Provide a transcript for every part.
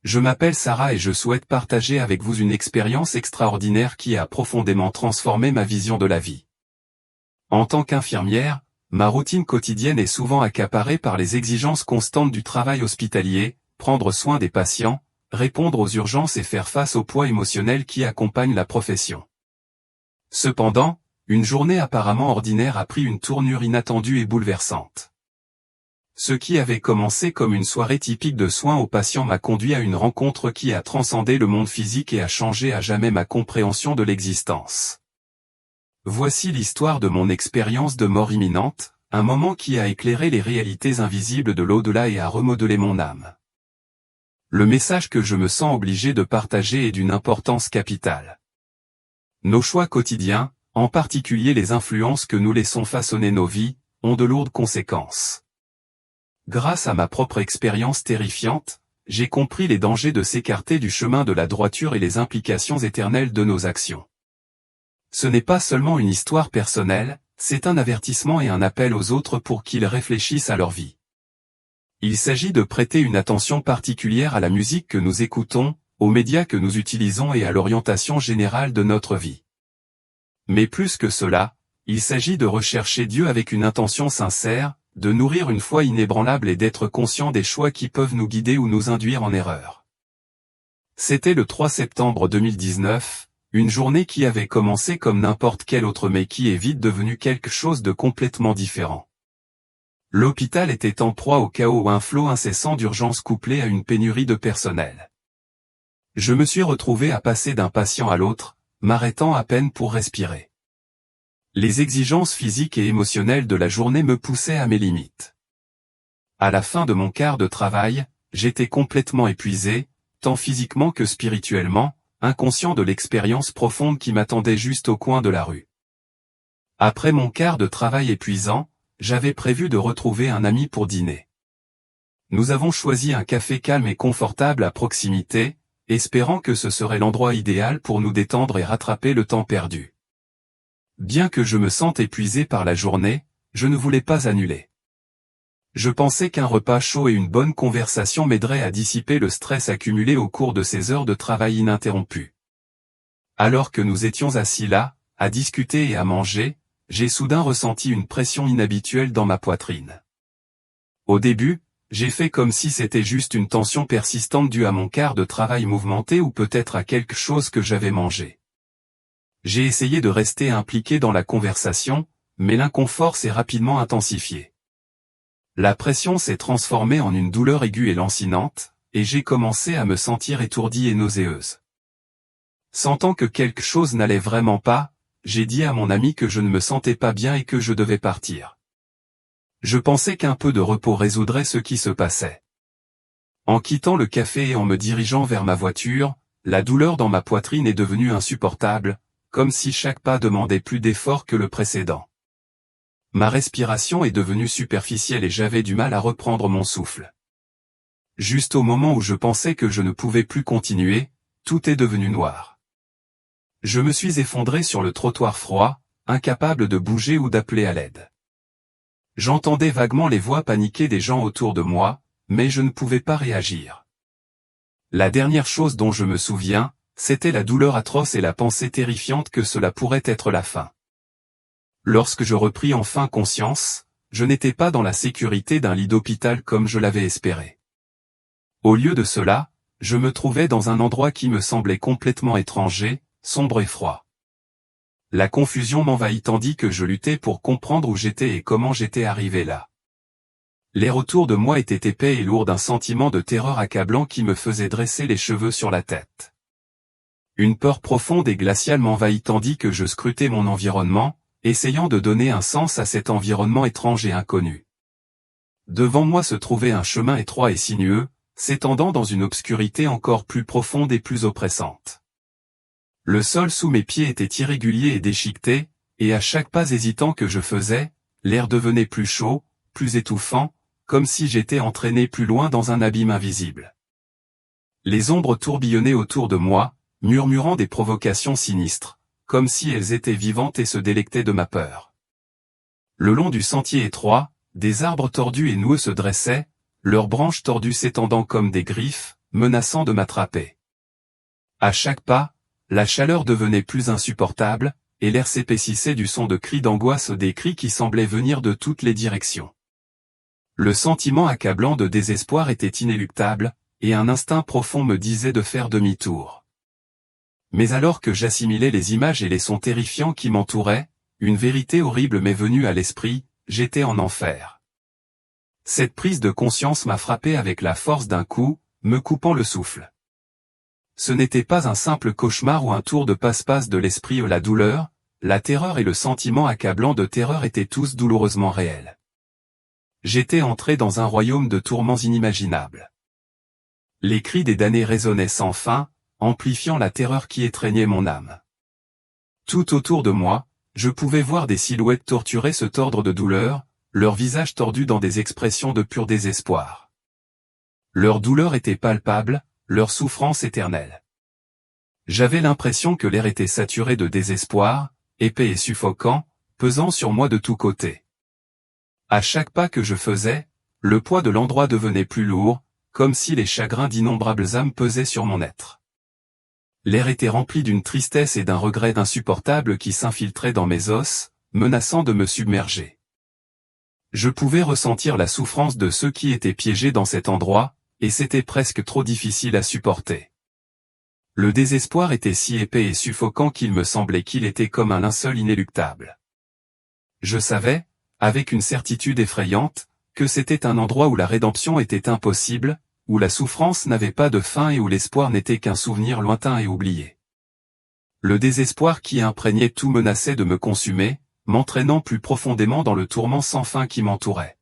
Je m'appelle Sarah et je souhaite partager avec vous une expérience extraordinaire qui a profondément transformé ma vision de la vie. En tant qu'infirmière, ma routine quotidienne est souvent accaparée par les exigences constantes du travail hospitalier, prendre soin des patients, répondre aux urgences et faire face au poids émotionnel qui accompagne la profession. Cependant, une journée apparemment ordinaire a pris une tournure inattendue et bouleversante. Ce qui avait commencé comme une soirée typique de soins aux patients m'a conduit à une rencontre qui a transcendé le monde physique et a changé à jamais ma compréhension de l'existence. Voici l'histoire de mon expérience de mort imminente, un moment qui a éclairé les réalités invisibles de l'au-delà et a remodelé mon âme. Le message que je me sens obligé de partager est d'une importance capitale. Nos choix quotidiens, en particulier les influences que nous laissons façonner nos vies, ont de lourdes conséquences. Grâce à ma propre expérience terrifiante, j'ai compris les dangers de s'écarter du chemin de la droiture et les implications éternelles de nos actions. Ce n'est pas seulement une histoire personnelle, c'est un avertissement et un appel aux autres pour qu'ils réfléchissent à leur vie. Il s'agit de prêter une attention particulière à la musique que nous écoutons, aux médias que nous utilisons et à l'orientation générale de notre vie. Mais plus que cela, il s'agit de rechercher Dieu avec une intention sincère, de nourrir une foi inébranlable et d'être conscient des choix qui peuvent nous guider ou nous induire en erreur. C'était le 3 septembre 2019, une journée qui avait commencé comme n'importe quelle autre mais qui est vite devenue quelque chose de complètement différent. L'hôpital était en proie au chaos, un flot incessant d'urgences couplé à une pénurie de personnel. Je me suis retrouvé à passer d'un patient à l'autre, m'arrêtant à peine pour respirer. Les exigences physiques et émotionnelles de la journée me poussaient à mes limites. À la fin de mon quart de travail, j'étais complètement épuisé, tant physiquement que spirituellement, inconscient de l'expérience profonde qui m'attendait juste au coin de la rue. Après mon quart de travail épuisant, j'avais prévu de retrouver un ami pour dîner. Nous avons choisi un café calme et confortable à proximité, espérant que ce serait l'endroit idéal pour nous détendre et rattraper le temps perdu. Bien que je me sente épuisé par la journée, je ne voulais pas annuler. Je pensais qu'un repas chaud et une bonne conversation m'aideraient à dissiper le stress accumulé au cours de ces heures de travail ininterrompues. Alors que nous étions assis là, à discuter et à manger, j'ai soudain ressenti une pression inhabituelle dans ma poitrine. Au début, j'ai fait comme si c'était juste une tension persistante due à mon quart de travail mouvementé ou peut-être à quelque chose que j'avais mangé. J'ai essayé de rester impliqué dans la conversation, mais l'inconfort s'est rapidement intensifié. La pression s'est transformée en une douleur aiguë et lancinante, et j'ai commencé à me sentir étourdi et nauséeuse. Sentant que quelque chose n'allait vraiment pas, j'ai dit à mon ami que je ne me sentais pas bien et que je devais partir. Je pensais qu'un peu de repos résoudrait ce qui se passait. En quittant le café et en me dirigeant vers ma voiture, la douleur dans ma poitrine est devenue insupportable, comme si chaque pas demandait plus d'effort que le précédent. Ma respiration est devenue superficielle et j'avais du mal à reprendre mon souffle. Juste au moment où je pensais que je ne pouvais plus continuer, tout est devenu noir. Je me suis effondré sur le trottoir froid, incapable de bouger ou d'appeler à l'aide. J'entendais vaguement les voix paniquées des gens autour de moi, mais je ne pouvais pas réagir. La dernière chose dont je me souviens, c'était la douleur atroce et la pensée terrifiante que cela pourrait être la fin. Lorsque je repris enfin conscience, je n'étais pas dans la sécurité d'un lit d'hôpital comme je l'avais espéré. Au lieu de cela, je me trouvais dans un endroit qui me semblait complètement étranger, sombre et froid. La confusion m'envahit tandis que je luttais pour comprendre où j'étais et comment j'étais arrivé là. L'air autour de moi était épais et lourd d'un sentiment de terreur accablant qui me faisait dresser les cheveux sur la tête. Une peur profonde et glaciale m'envahit tandis que je scrutais mon environnement, essayant de donner un sens à cet environnement étrange et inconnu. Devant moi se trouvait un chemin étroit et sinueux, s'étendant dans une obscurité encore plus profonde et plus oppressante. Le sol sous mes pieds était irrégulier et déchiqueté, et à chaque pas hésitant que je faisais, l'air devenait plus chaud, plus étouffant, comme si j'étais entraîné plus loin dans un abîme invisible. Les ombres tourbillonnaient autour de moi, murmurant des provocations sinistres, comme si elles étaient vivantes et se délectaient de ma peur. Le long du sentier étroit, des arbres tordus et noueux se dressaient, leurs branches tordues s'étendant comme des griffes, menaçant de m'attraper. À chaque pas, la chaleur devenait plus insupportable, et l'air s'épaississait du son de cris d'angoisse, des cris qui semblaient venir de toutes les directions. Le sentiment accablant de désespoir était inéluctable, et un instinct profond me disait de faire demi-tour. Mais alors que j'assimilais les images et les sons terrifiants qui m'entouraient, une vérité horrible m'est venue à l'esprit, j'étais en enfer. Cette prise de conscience m'a frappé avec la force d'un coup, me coupant le souffle. Ce n'était pas un simple cauchemar ou un tour de passe-passe de l'esprit, la douleur, la terreur et le sentiment accablant de terreur étaient tous douloureusement réels. J'étais entré dans un royaume de tourments inimaginables. Les cris des damnés résonnaient sans fin, amplifiant la terreur qui étreignait mon âme. Tout autour de moi, je pouvais voir des silhouettes torturées se tordre de douleur, leurs visages tordus dans des expressions de pur désespoir. Leur douleur était palpable, leur souffrance éternelle. J'avais l'impression que l'air était saturé de désespoir, épais et suffocant, pesant sur moi de tous côtés. À chaque pas que je faisais, le poids de l'endroit devenait plus lourd, comme si les chagrins d'innombrables âmes pesaient sur mon être. L'air était rempli d'une tristesse et d'un regret insupportable qui s'infiltraient dans mes os, menaçant de me submerger. Je pouvais ressentir la souffrance de ceux qui étaient piégés dans cet endroit, et c'était presque trop difficile à supporter. Le désespoir était si épais et suffocant qu'il me semblait qu'il était comme un linceul inéluctable. Je savais, avec une certitude effrayante, que c'était un endroit où la rédemption était impossible, où la souffrance n'avait pas de fin et où l'espoir n'était qu'un souvenir lointain et oublié. Le désespoir qui imprégnait tout menaçait de me consumer, m'entraînant plus profondément dans le tourment sans fin qui m'entourait.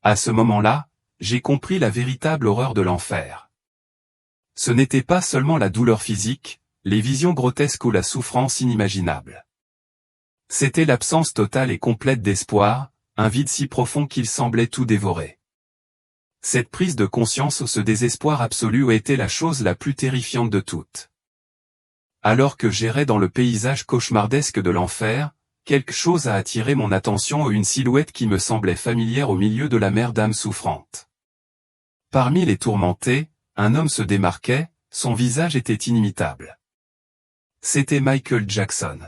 À ce moment-là, j'ai compris la véritable horreur de l'enfer. Ce n'était pas seulement la douleur physique, les visions grotesques ou la souffrance inimaginable. C'était l'absence totale et complète d'espoir, un vide si profond qu'il semblait tout dévorer. Cette prise de conscience ou ce désespoir absolu était la chose la plus terrifiante de toutes. Alors que j'errais dans le paysage cauchemardesque de l'enfer, quelque chose a attiré mon attention, une silhouette qui me semblait familière au milieu de la mer d'âmes souffrantes. Parmi les tourmentés, un homme se démarquait, son visage était inimitable. C'était Michael Jackson.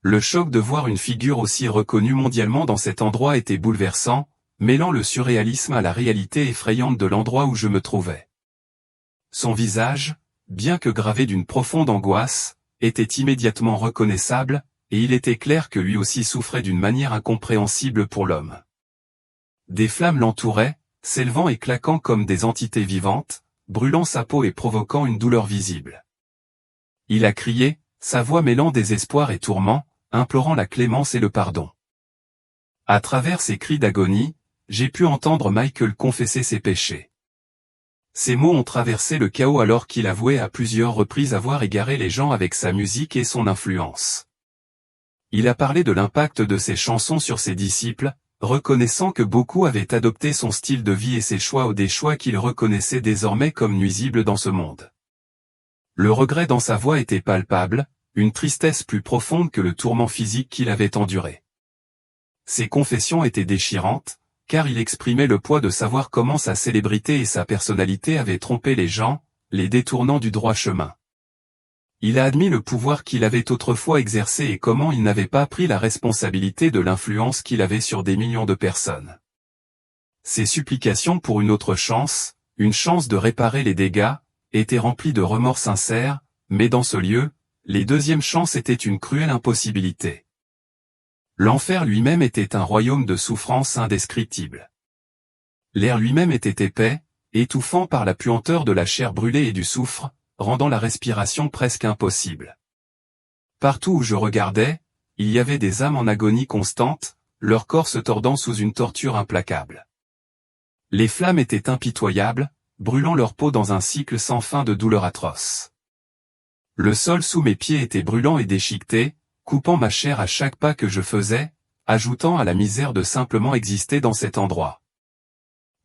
Le choc de voir une figure aussi reconnue mondialement dans cet endroit était bouleversant, mêlant le surréalisme à la réalité effrayante de l'endroit où je me trouvais. Son visage, bien que gravé d'une profonde angoisse, était immédiatement reconnaissable, et il était clair que lui aussi souffrait d'une manière incompréhensible pour l'homme. Des flammes l'entouraient, s'élevant et claquant comme des entités vivantes, brûlant sa peau et provoquant une douleur visible. Il a crié, sa voix mêlant désespoir et tourment, implorant la clémence et le pardon. À travers ces cris d'agonie, j'ai pu entendre Michael confesser ses péchés. Ces mots ont traversé le chaos alors qu'il avouait à plusieurs reprises avoir égaré les gens avec sa musique et son influence. Il a parlé de l'impact de ses chansons sur ses disciples, reconnaissant que beaucoup avaient adopté son style de vie et ses choix ou des choix qu'il reconnaissait désormais comme nuisibles dans ce monde. Le regret dans sa voix était palpable, une tristesse plus profonde que le tourment physique qu'il avait enduré. Ses confessions étaient déchirantes, car il exprimait le poids de savoir comment sa célébrité et sa personnalité avaient trompé les gens, les détournant du droit chemin. Il a admis le pouvoir qu'il avait autrefois exercé et comment il n'avait pas pris la responsabilité de l'influence qu'il avait sur des millions de personnes. Ses supplications pour une autre chance, une chance de réparer les dégâts, étaient remplies de remords sincères, mais dans ce lieu, les deuxièmes chances étaient une cruelle impossibilité. L'enfer lui-même était un royaume de souffrance indescriptible. L'air lui-même était épais, étouffant par la puanteur de la chair brûlée et du soufre, rendant la respiration presque impossible. Partout où je regardais, il y avait des âmes en agonie constante, leur corps se tordant sous une torture implacable. Les flammes étaient impitoyables, brûlant leur peau dans un cycle sans fin de douleurs atroces. Le sol sous mes pieds était brûlant et déchiqueté, coupant ma chair à chaque pas que je faisais, ajoutant à la misère de simplement exister dans cet endroit.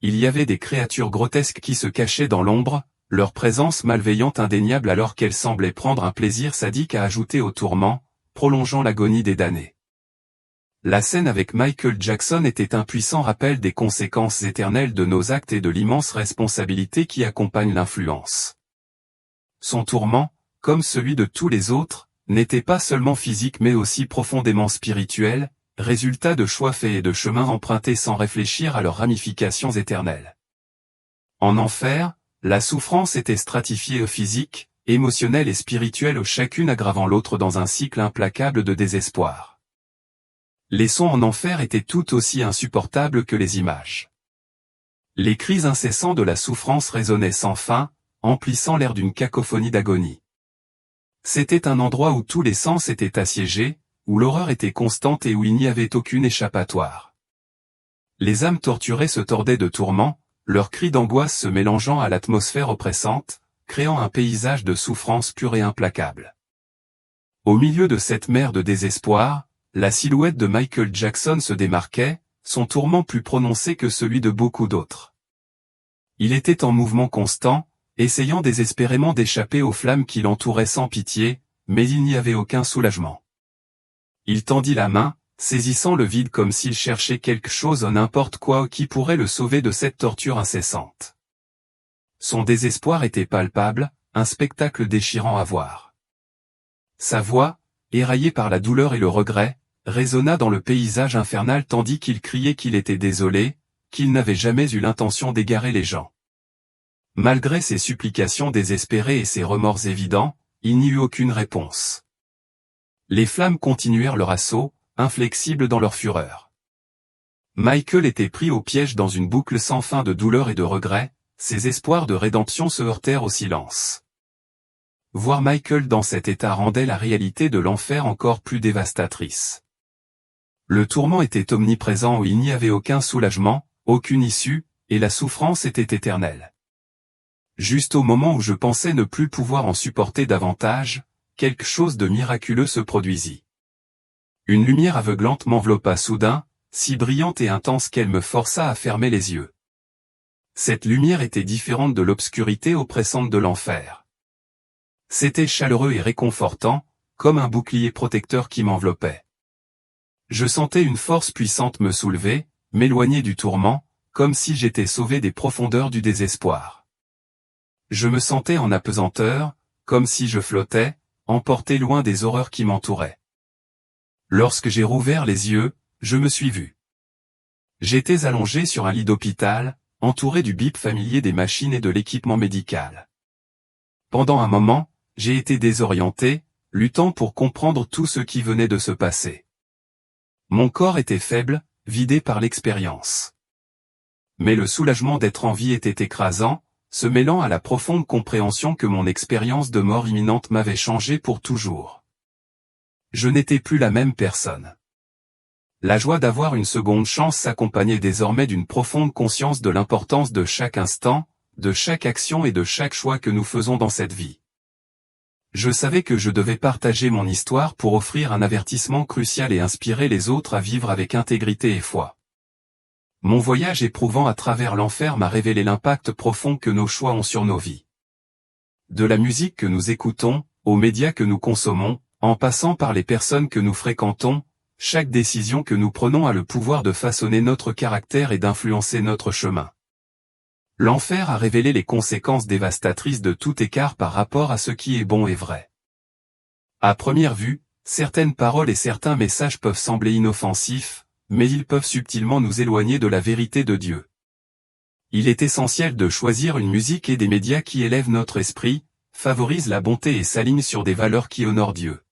Il y avait des créatures grotesques qui se cachaient dans l'ombre, leur présence malveillante indéniable alors qu'elles semblaient prendre un plaisir sadique à ajouter au tourment, prolongeant l'agonie des damnés. La scène avec Michael Jackson était un puissant rappel des conséquences éternelles de nos actes et de l'immense responsabilité qui accompagne l'influence. Son tourment, comme celui de tous les autres, n'était pas seulement physique mais aussi profondément spirituel, résultat de choix faits et de chemins empruntés sans réfléchir à leurs ramifications éternelles. En enfer, la souffrance était stratifiée physique, émotionnelle et spirituelle, chacune aggravant l'autre dans un cycle implacable de désespoir. Les sons en enfer étaient tout aussi insupportables que les images. Les cris incessants de la souffrance résonnaient sans fin, emplissant l'air d'une cacophonie d'agonie. C'était un endroit où tous les sens étaient assiégés, où l'horreur était constante et où il n'y avait aucune échappatoire. Les âmes torturées se tordaient de tourments, leurs cris d'angoisse se mélangeant à l'atmosphère oppressante, créant un paysage de souffrance pure et implacable. Au milieu de cette mer de désespoir, la silhouette de Michael Jackson se démarquait, son tourment plus prononcé que celui de beaucoup d'autres. Il était en mouvement constant, essayant désespérément d'échapper aux flammes qui l'entouraient sans pitié, mais il n'y avait aucun soulagement. Il tendit la main, saisissant le vide comme s'il cherchait quelque chose, n'importe quoi, qui pourrait le sauver de cette torture incessante. Son désespoir était palpable, un spectacle déchirant à voir. Sa voix, éraillée par la douleur et le regret, résonna dans le paysage infernal tandis qu'il criait qu'il était désolé, qu'il n'avait jamais eu l'intention d'égarer les gens. Malgré ses supplications désespérées et ses remords évidents, il n'y eut aucune réponse. Les flammes continuèrent leur assaut, inflexibles dans leur fureur. Michael était pris au piège dans une boucle sans fin de douleur et de regret, ses espoirs de rédemption se heurtèrent au silence. Voir Michael dans cet état rendait la réalité de l'enfer encore plus dévastatrice. Le tourment était omniprésent où il n'y avait aucun soulagement, aucune issue, et la souffrance était éternelle. Juste au moment où je pensais ne plus pouvoir en supporter davantage, quelque chose de miraculeux se produisit. Une lumière aveuglante m'enveloppa soudain, si brillante et intense qu'elle me força à fermer les yeux. Cette lumière était différente de l'obscurité oppressante de l'enfer. C'était chaleureux et réconfortant, comme un bouclier protecteur qui m'enveloppait. Je sentais une force puissante me soulever, m'éloigner du tourment, comme si j'étais sauvé des profondeurs du désespoir. Je me sentais en apesanteur, comme si je flottais, emporté loin des horreurs qui m'entouraient. Lorsque j'ai rouvert les yeux, je me suis vu. J'étais allongé sur un lit d'hôpital, entouré du bip familier des machines et de l'équipement médical. Pendant un moment, j'ai été désorienté, luttant pour comprendre tout ce qui venait de se passer. Mon corps était faible, vidé par l'expérience. Mais le soulagement d'être en vie était écrasant, se mêlant à la profonde compréhension que mon expérience de mort imminente m'avait changé pour toujours. Je n'étais plus la même personne. La joie d'avoir une seconde chance s'accompagnait désormais d'une profonde conscience de l'importance de chaque instant, de chaque action et de chaque choix que nous faisons dans cette vie. Je savais que je devais partager mon histoire pour offrir un avertissement crucial et inspirer les autres à vivre avec intégrité et foi. Mon voyage éprouvant à travers l'enfer m'a révélé l'impact profond que nos choix ont sur nos vies. De la musique que nous écoutons, aux médias que nous consommons, en passant par les personnes que nous fréquentons, chaque décision que nous prenons a le pouvoir de façonner notre caractère et d'influencer notre chemin. L'enfer a révélé les conséquences dévastatrices de tout écart par rapport à ce qui est bon et vrai. À première vue, certaines paroles et certains messages peuvent sembler inoffensifs, mais ils peuvent subtilement nous éloigner de la vérité de Dieu. Il est essentiel de choisir une musique et des médias qui élèvent notre esprit, favorisent la bonté et s'alignent sur des valeurs qui honorent Dieu.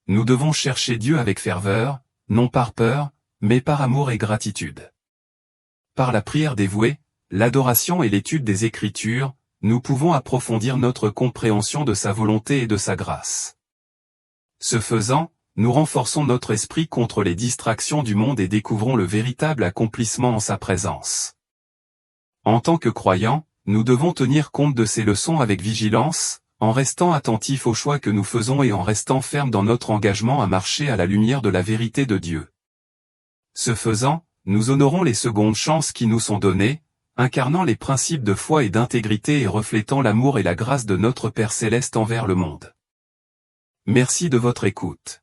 Nous devons chercher Dieu avec ferveur, non par peur, mais par amour et gratitude. Par la prière dévouée, l'adoration et l'étude des Écritures, nous pouvons approfondir notre compréhension de sa volonté et de sa grâce. Ce faisant, nous renforçons notre esprit contre les distractions du monde et découvrons le véritable accomplissement en sa présence. En tant que croyants, nous devons tenir compte de ces leçons avec vigilance, en restant attentifs aux choix que nous faisons et en restant fermes dans notre engagement à marcher à la lumière de la vérité de Dieu. Ce faisant, nous honorons les secondes chances qui nous sont données, incarnant les principes de foi et d'intégrité et reflétant l'amour et la grâce de notre Père Céleste envers le monde. Merci de votre écoute.